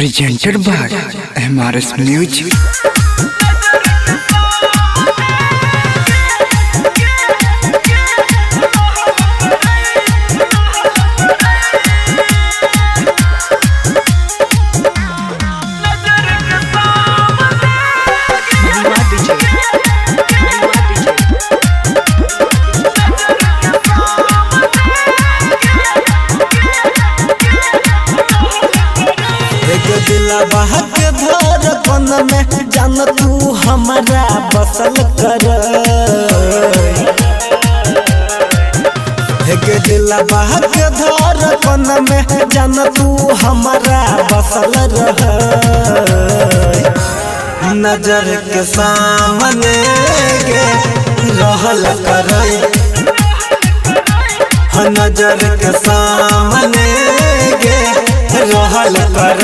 presented by MRS Music. बहक धर कन में जान तू हमारा बसल कर दिला बहक धर कन में जान तू हमारा बसल रह नजर के सामने गे रहल कर नजर के सामने गे रहल कर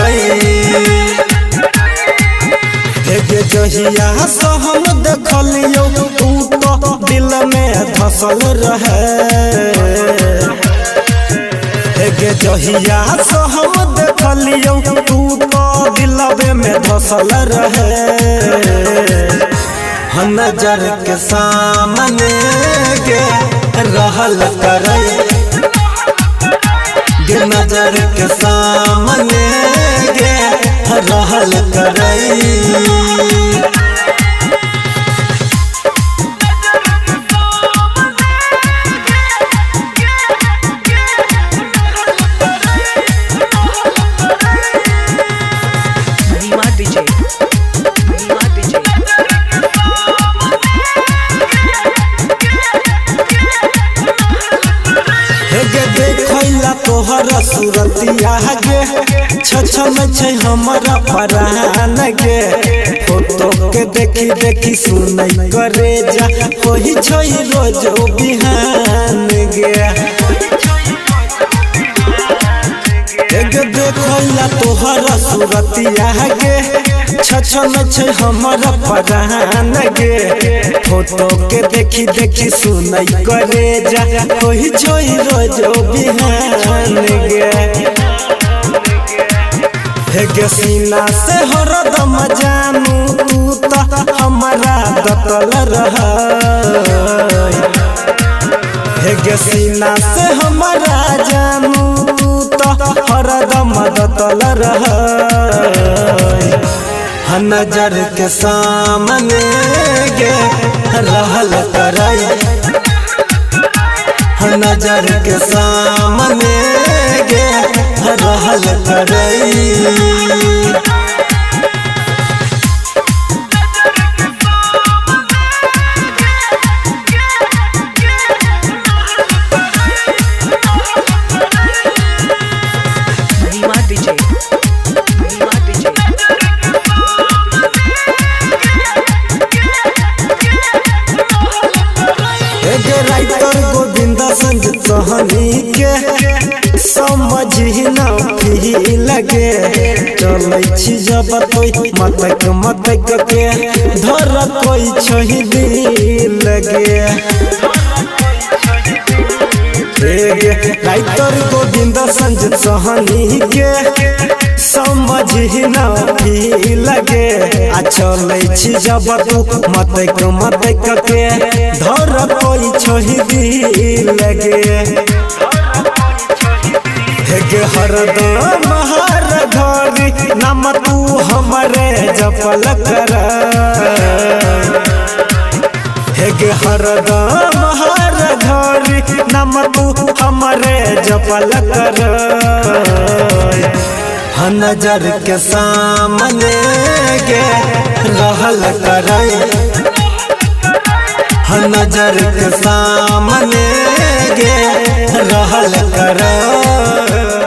जहिया से हम देखलियो तू तो दिल में धसल रहे जहिया से हम देखलियो तू तो दिल में धसल रहे नजर के सामने के रहल कर नजर के सामने गे रहल कर तोहर सूरतिया गे छछन छै हमरा परान गे फोटो के देखी देखी सुनै करे जा होई छै रोज बिहान गे देखला तोहर सूरतिया गे छछन छै हमरा परान गे फोटो के देखी देखी सुनै करे जा होई छै रोज बिहान गे सीना से हरदम जानू तू तो हमारा दतल रह सीना से हमारा जानू तू तो हरदम दतल रह नजर के सामने गे रहल कर नजर के सामने गे रहल कर गोविंद संग कहानी के समझी न भी लगे चलै छी जब कोई मतक के धर कोई छही दिल लगे राइटर गोविंद संग कहानी के समझी न भी लगे चलै छी जब तू मतक के धर कोई छही दिल लगे हरदम हर घड़ी नम तू हमरे जपल कर हरदम हर घड़ी नम तू हमरे जपल कर नजर के सामने गे रहल कर नजर के सामने गे रहल कर।